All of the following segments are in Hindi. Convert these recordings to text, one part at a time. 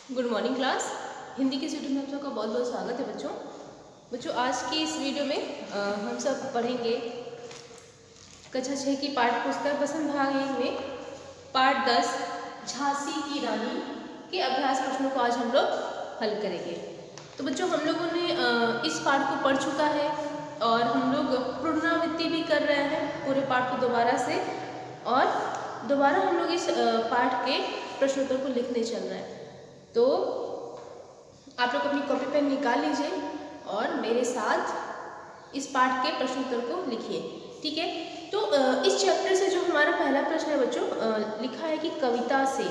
Good morning class. हिंदी के वीडियो में आप सबका बहुत बहुत स्वागत है बच्चों। बच्चों आज की इस वीडियो में हम सब पढ़ेंगे कक्षा 6 की पाठ्य पुस्तक बसंत भाग 1 में पाठ 10 झांसी की रानी के अभ्यास प्रश्नों को आज हम लोग हल करेंगे। तो बच्चों हम लोगों ने इस पाठ को पढ़ चुका है और हम लोग पुनरावृत्ति भी कर रहे हैं पूरे पाठ को दोबारा से, और दोबारा हम लोग इस पाठ के प्रश्नोत्तर को लिखने चल रहे हैं। तो आप लोग अपनी कॉपी पेन निकाल लीजिए और मेरे साथ इस पाठ के प्रश्नोत्तर को लिखिए, ठीक है। तो इस चैप्टर से जो हमारा पहला प्रश्न है बच्चों, लिखा है कि कविता से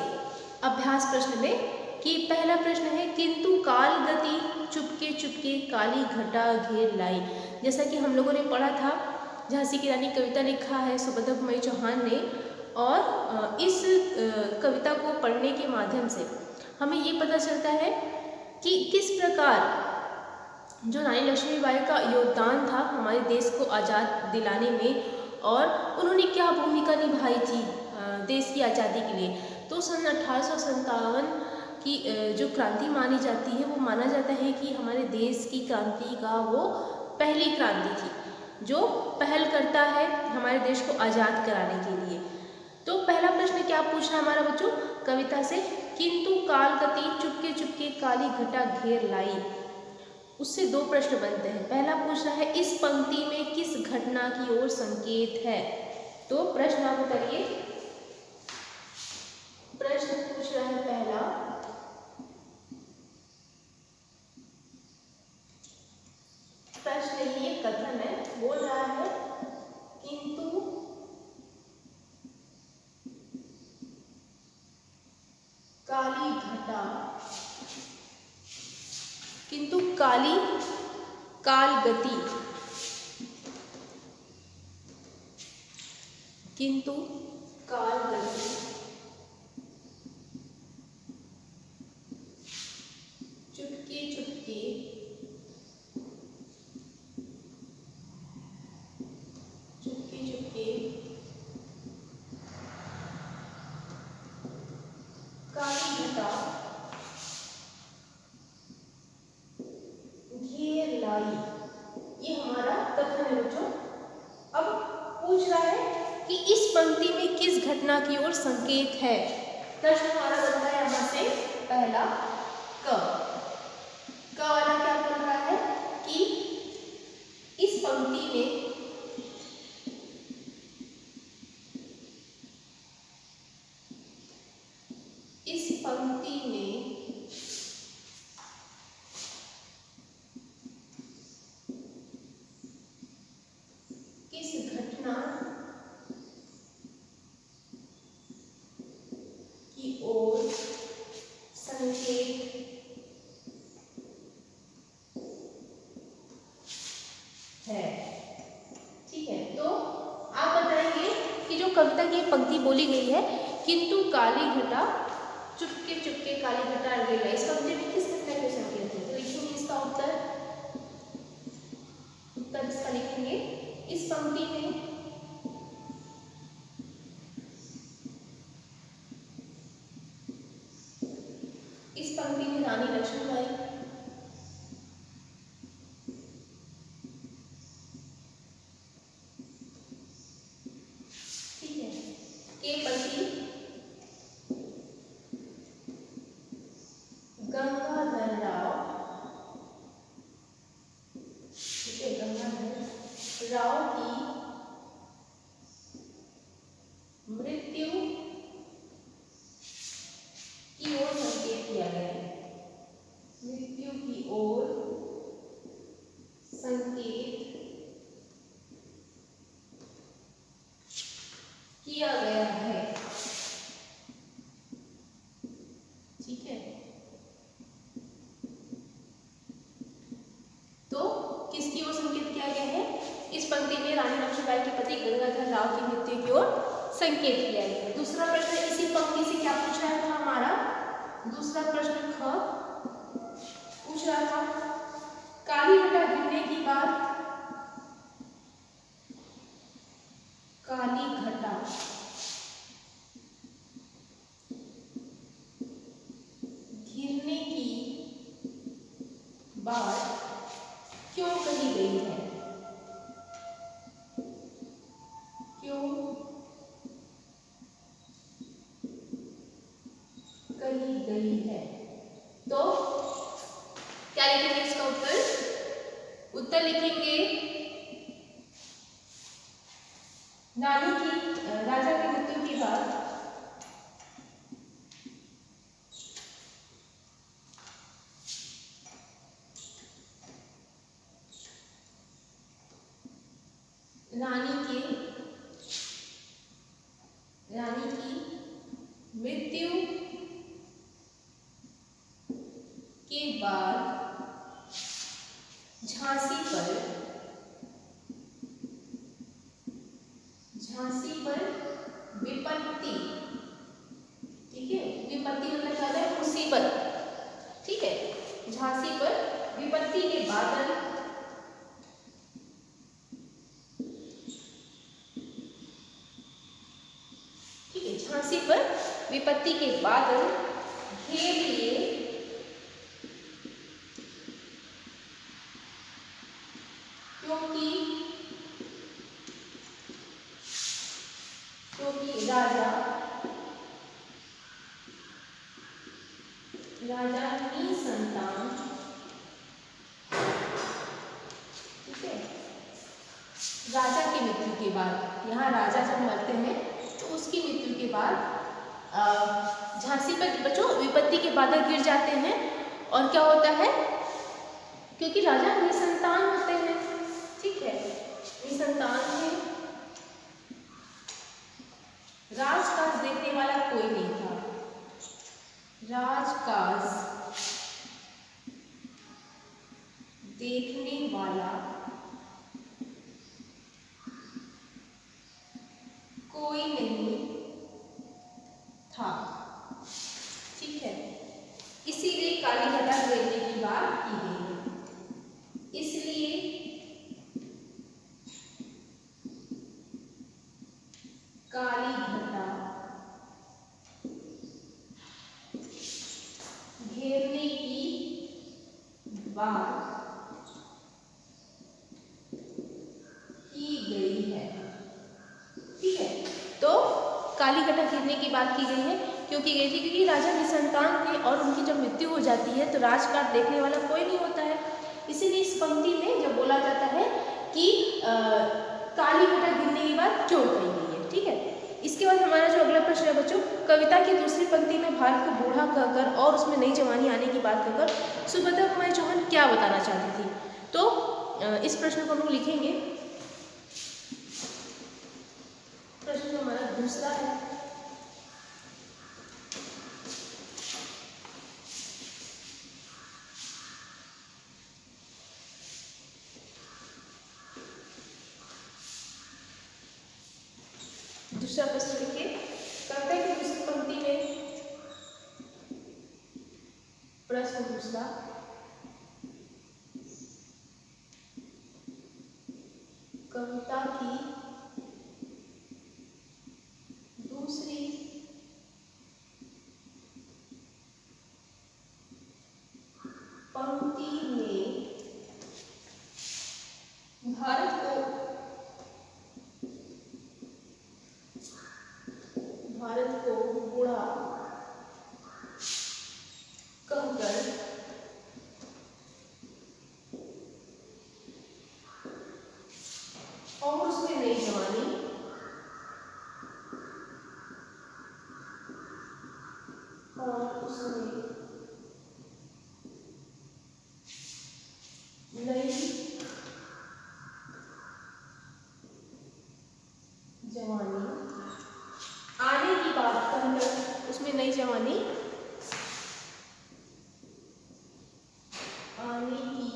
अभ्यास प्रश्न में कि पहला प्रश्न है किंतु काल गति चुपके चुपके काली घटा घेर लाई। जैसा कि हम लोगों ने पढ़ा था, झांसी की रानी कविता लिखा है सुभद्रा कुमारी चौहान ने, और इस कविता को पढ़ने के माध्यम से हमें ये पता चलता है कि किस प्रकार जो रानी लक्ष्मीबाई का योगदान था हमारे देश को आज़ाद दिलाने में, और उन्होंने क्या भूमिका निभाई थी देश की आज़ादी के लिए। तो सन 1857 की जो क्रांति मानी जाती है, वो माना जाता है कि हमारे देश की क्रांति का वो पहली क्रांति थी जो पहल करता है हमारे देश को आज़ाद कराने के लिए। तो पहला प्रश्न क्या पूछ रहा है हमारा बच्चों कविता से, किंतु काल गति चुपके चुपके काली घटा घेर लाई। उससे दो प्रश्न बनते हैं। पहला पूछ रहा है इस पंक्ति में किस घटना की ओर संकेत है। तो प्रश्न आप करिए। प्रश्न पूछ रहा है पहला, प्रश्न ये कथन है, बोल रहा है किंतु काली घटा, किंतु काली काल गति, किंतु काल गति चुपके चुपके चुपके चुपके काली घटा घेर लाई। ये हमारा कथन है बच्चों। अब पूछ रहा है कि इस पंक्ति में किस घटना की ओर संकेत है। प्रश्न हमारा बनता है यहाँ से पहला क वाला क्या बोल रहा है कि इस पंक्ति में किस घटना की ओर संकेत है। ठीक है, तो आप बताएंगे कि जो कविता की पंक्ति बोली गई है किंतु काली घटा चुपके चुपके काली घटा घेर लाई, इस पंक्ति में किस घटना को संकेत है। तो लिखेंगे इसका उत्तर, उत्तर इसका लिखेंगे इस पंक्ति में रानी लक्ष्मीबाई, ठीक है, के पति गंगाधर राव, ठीक है, गंगाधर राव की मृत्यु की ओर संकेत किया गया है। मृत्यु की ओर संकेत किया गया है, ठीक है। तो किसकी ओर संकेत किया गया है, इस पंक्ति में रानी लक्ष्मीबाई के पति गंगाधर राव की मृत्यु की ओर संकेत किया गया है। दूसरा प्रश्न इसी पंक्ति से क्या पूछ रहा था हमारा, दूसरा प्रश्न ख पूछ रहा था काली घटा गिरने के बाद काली घटा गिरने बात क्यों कही गई है? क्यों कही गई है? तो क्या लिखेंगे इसका उत्तर? उत्तर लिखेंगे नानी की राजा की मृत्यु के बाद रानी की मृत्यु के बाद झांसी पर विपत्ति, ठीक है, विपत्ति मतलब क्या है? मुसीबत, ठीक है, झांसी पर विपत्ति के बादल झांसी पर विपत्ति के बादल घेर लिए, क्योंकि राजा निसंतान, ठीक है, राजा की मृत्यु के बाद, यहाँ राजा जब मरते हैं तो उसकी मृत्यु के बाद झांसी पर बच्चों विपत्ति के बादल गिर जाते हैं। और क्या होता है? क्योंकि राजा निसंतान होते हैं, ठीक है, निसंतान थे, राजकाज देखने वाला कोई नहीं था, राजकाज देखने वाला कोई नहीं था, ठीक है, इसीलिए काली घटा गिरने की बात की गई है। इसलिए काली घटा घेरने की बात की गई है, ठीक है। तो काली घटा घेरने की बात की गई है, क्यों की गई थी? क्योंकि राजा निसंतान थे और उनकी जब मृत्यु हो जाती है तो राजकाज देखने वाला कोई नहीं होता है। इसीलिए इस पंक्ति में जब बोला जाता है कि काली घटा गिरने की बात क्यों कही गई है, ठीक है। इसके बाद हमारा जो अगला प्रश्न है बच्चों, कविता की दूसरी पंक्ति में भारत को बूढ़ा कहकर और उसमें नई जवानी आने की बात कहकर सुभद्रा कुमारी चौहान क्या बताना चाहती थी? तो इस प्रश्न को हम लोग लिखेंगे। प्रश्न हमारा दूसरा है, दूसरा प्रश्न लिखिए, कविता की दूसरी पंक्ति में प्रश्न दूसरा, कविता की दूसरी पंक्ति में भारत को बूढ़ा कहकर और उसमें नई जवानी और उसमें नई जवानी आने की बात कहकर, उसमें नई जवानी आने की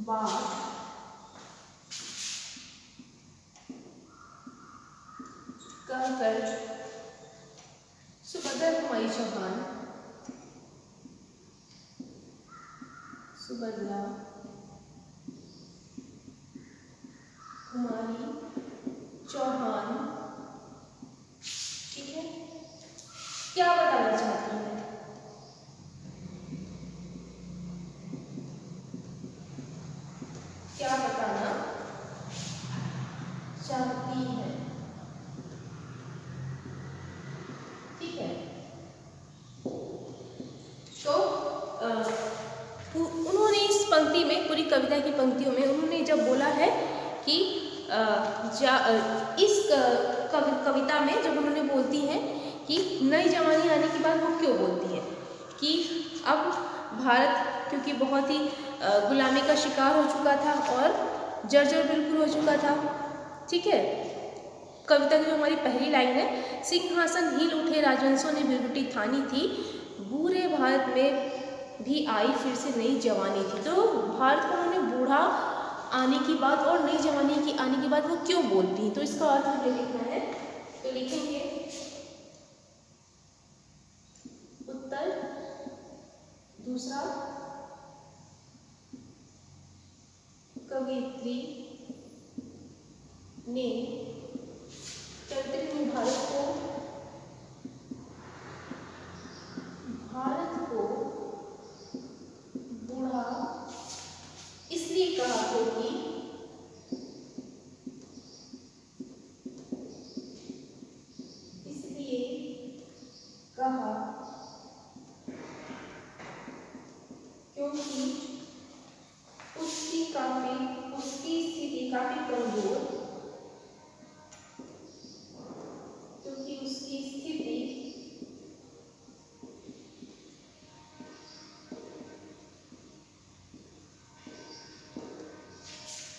बात कहकर सुभद्रा कुमारी चौहान ठीक है, क्या बताना चाहती है? पंक्ति में, पूरी कविता की पंक्तियों में उन्होंने जब बोला है कि इस कविता में जब उन्होंने बोलती हैं कि नई जवानी आने के बाद वो क्यों बोलती है कि अब भारत क्योंकि बहुत ही गुलामी का शिकार हो चुका था और जर्जर बिल्कुल हो चुका था। ठीक है, कविता की जो हमारी पहली लाइन है, सिंहासन हिल उठे राजवंशों ने बिरगुटी ठानी थी, बूढ़े भारत में भी आई फिर से नई जवानी थी। तो भारत को उन्होंने बूढ़ा आने की बात और नई जवानी की आने की बात वो क्यों बोलती हैं, तो इसका अर्थ हमें लिखना है। तो लिखेंगे उत्तर दूसरा, कवियत्री ने चरित्र में भारत को बूढ़ा इसलिए कहा क्योंकि उसकी स्थिति काफी कमजोर, क्योंकि उसकी स्थिति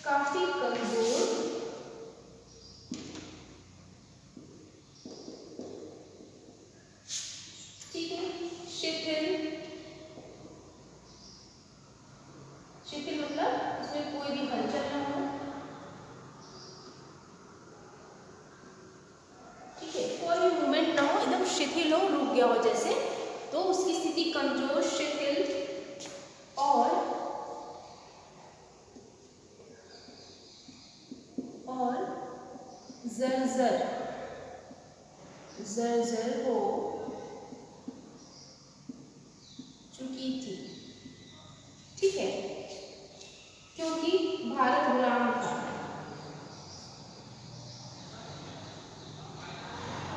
काफी कमजोर ठीक है। शिथिल मतलब उसमें कोई भी हलचल ना हो। ठीक है, कोई भी मूवमेंट ना हो, एकदम शिथिल हो, रुक गया हो जैसे, तो उसकी स्थिति कमजोर, शिथिल और जर्जर हो चुकी थी। ठीक है, क्योंकि भारत गुलाम था,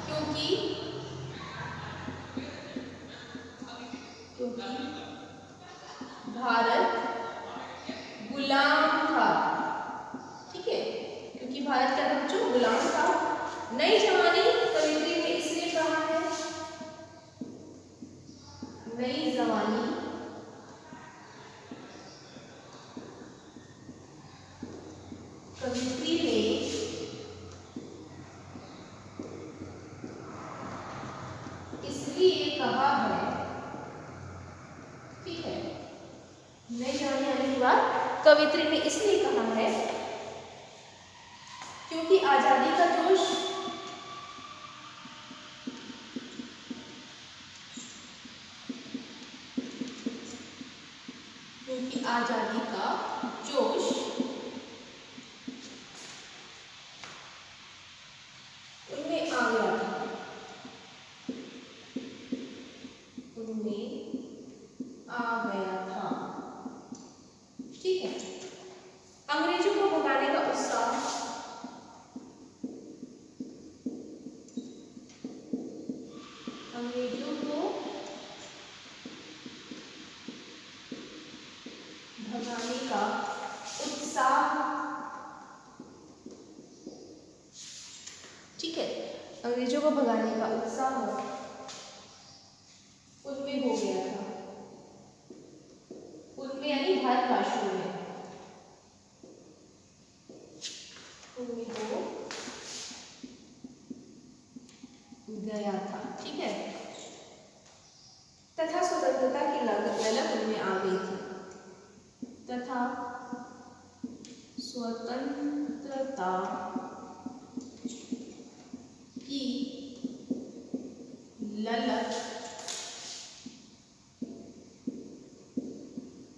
क्योंकि भारत गुलाम था। ठीक है, क्योंकि भारत क्या था बच्चों, गुलाम था। नई जवानी कवित्री ने इसलिए कहा है, नई जवानी कवित्री ने इसलिए कहा है। ठीक है, नई जवानी आने के बाद कवित्री ने इसलिए कहा है क्योंकि आजादी का जोश उनमें आ गया था, ठीक है। अंग्रेजों को भगाने का उत्साह ठीक है, अंग्रेजों को भगाने का उत्साह उनमें हो गया था, उनमें यानी भारतवासियों में, उनमें हो गया था। ठीक है, तथा स्वतंत्रता की ललक उनमें आ गई थी, तथा स्वतंत्रता की ललक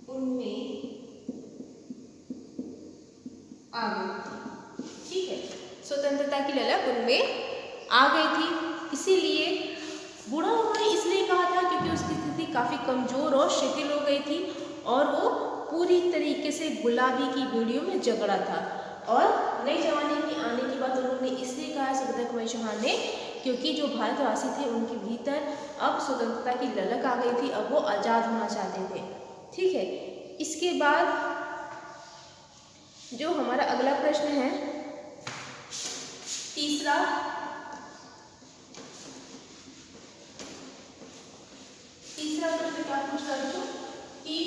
उनमें आ गई थी। ठीक है, स्वतंत्रता की ललक उनमें आ गई थी, इसीलिए बूढ़ा उन्होंने इसलिए कहा था क्योंकि उसकी स्थिति काफ़ी कमज़ोर और शिथिल हो गई थी और वो पूरी तरीके से गुलाबी की बेड़ियों में जकड़ा था। और नई जवानी की आने की बात उन्होंने इसलिए कहा सुब्रत कुमार चौहान ने क्योंकि जो भारतवासी थे उनके भीतर अब स्वतंत्रता की ललक आ गई थी, अब वो आज़ाद होना चाहते थे। ठीक है, इसके बाद जो हमारा अगला प्रश्न है तीसरा प्रश्न क्या पूछ रहा है कि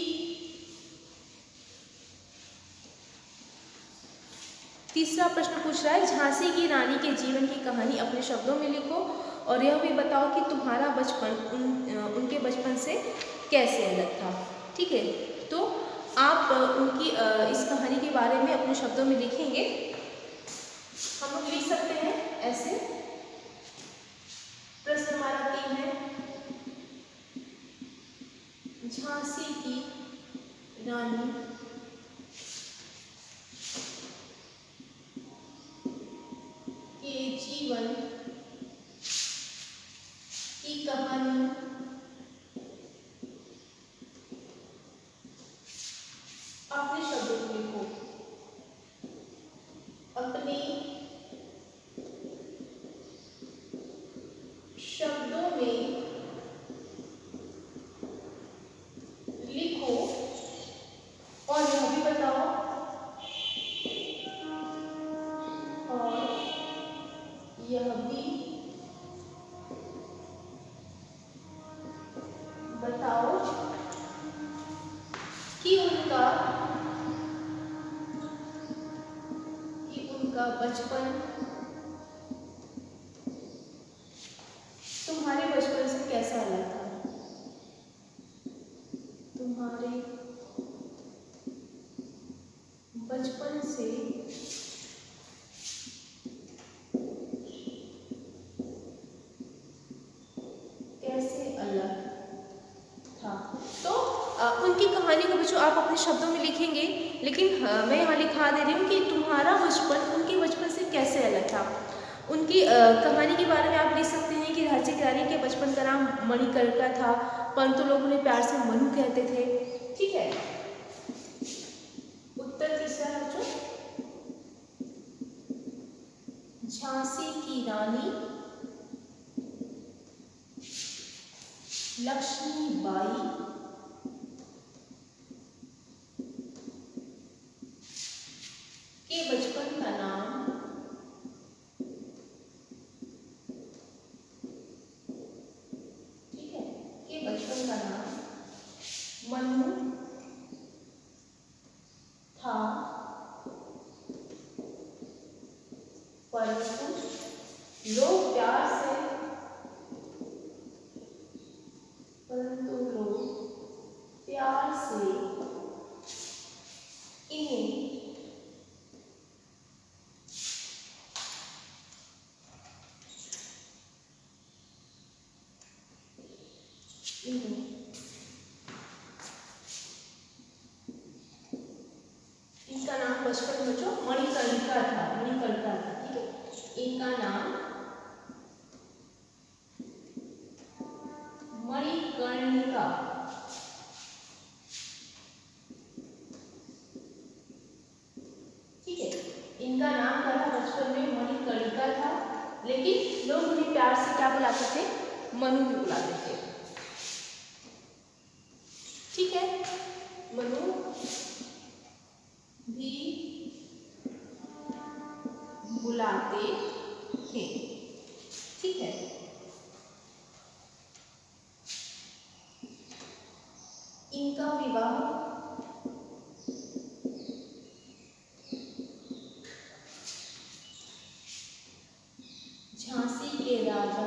तीसरा प्रश्न पूछ रहा है झांसी की रानी के जीवन की कहानी अपने शब्दों में लिखो और यह भी बताओ कि तुम्हारा बचपन उनके बचपन से कैसे अलग था। ठीक है, तो आप उनकी इस कहानी के बारे में अपने शब्दों में लिखेंगे। हम लोग लिख सकते हैं ऐसे। प्रश्न हमारा 3 है, झांसी की रानी के जीवन की कहानी अपने शब्दों में लिखो। अपने शब्दों में लिखो और यह भी बताओ कि उनका बचपन तुम्हारे बचपन से कैसा अलग था। तुम्हारे बचपन से कैसे अलग था। तो उनकी कहानी को बच्चों आप अपने शब्दों में लिखेंगे, लेकिन मैं यहाँ लिखा दे रही हूँ कि तुम्हारा बचपन उनके बचपन से कैसे अलग था। उनकी कहानी के बारे में आप लिख सकते हैं कि झांसी की रानी के बचपन का नाम मणिकर्णिका था, परंतु लोग उन्हें प्यार से मनु कहते थे। ठीक है, उत्तर तीसरा है जो झांसी की रानी लक्ष्मीबाई के बचपन का नाम बचपन का नाम मनु था, परंतु लोग प्यार से इन्हें इनका नाम बचपन में जो मणिकर्णिका था, ठीक है। इनका नाम मणिकर्णिका, ठीक है। इनका नाम क्या था बचपन में मणिकर्णिका था, लेकिन लोग उन्हें प्यार से क्या बुलाते थे, मनु भी बुलाते थे। ठीक है, मनु भी बुलाते थे। ठीक है, इनका विवाह झांसी के राजा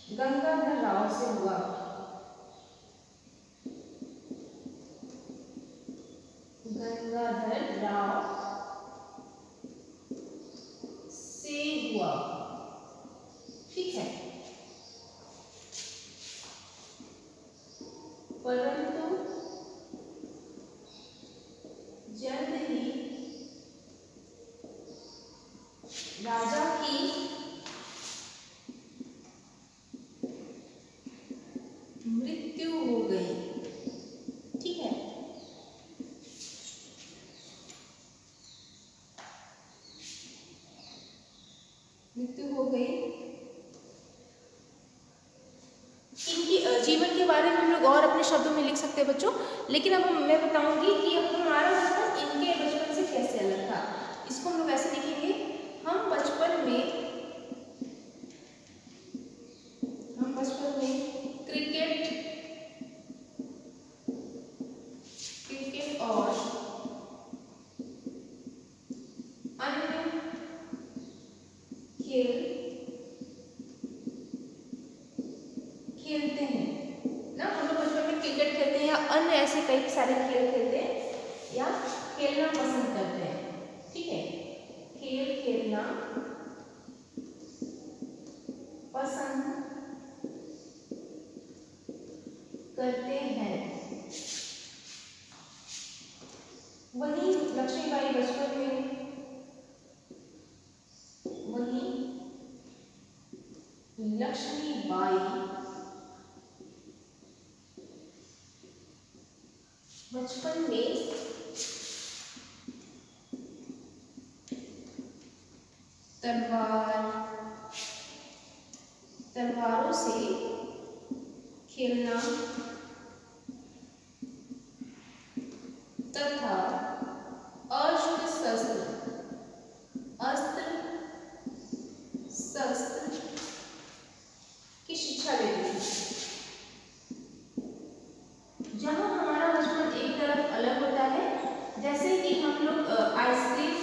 गंगाधर राव से हुआ। गंगाधर राव से हुआ। ठीक है, परंतु जल्द ही राजा की मृत्यु हो गई। ठीक है, मृत्यु हो गई। इनकी जीवन के के बारे में हम लोग और अपने शब्दों में लिख सकते हैं बच्चों, लेकिन अब मैं बताऊंगी कि अब हमारा बचपन इनके बचपन से कैसे अलग था। इसको हम लोग ऐसे लिखेंगे, हम बचपन में क्रिकेट और अन्य खेल खेलते हैं ना। हम लोग बचपन में क्रिकेट खेलते हैं या अन्य ऐसे कई सारे खेल खेलते हैं या खेलना पसंद करते हैं। ठीक है, खेल खेलना पसंद करते हैं। वहीं लक्ष्मीबाई बचपन में तलवारों से खेलना तथा अस्त्र शस्त्र की शिक्षा लेती थी। जहाँ हमारा बचपन एक तरफ अलग होता है, जैसे कि हम लोग आइसक्रीम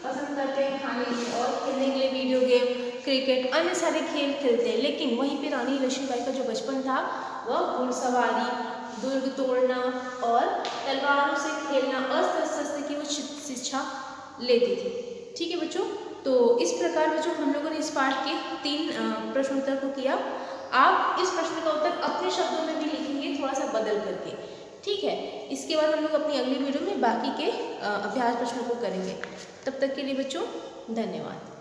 पसंद करते हैं खाने के लिए और खेलने के लिए वीडियो गेम, क्रिकेट, अन्य सारे खेल खेलते हैं, लेकिन वहीं पे रानी लक्ष्मीबाई का जो बचपन था वह घुड़सवारी, दुर्ग तोड़ना और तलवारों से खेलना, अस्त्र शस्त्र की वो शिक्षा लेती थी। ठीक है बच्चों, तो इस प्रकार बच्चों हम लोगों ने इस पाठ के 3 प्रश्न उत्तर को किया। आप इस प्रश्न का उत्तर अपने शब्दों में भी लिखेंगे, थोड़ा सा बदल करके। ठीक है, इसके बाद हम लोग अपनी अगली वीडियो में बाकी के अभ्यास प्रश्नों को करेंगे। तब तक के लिए बच्चों धन्यवाद।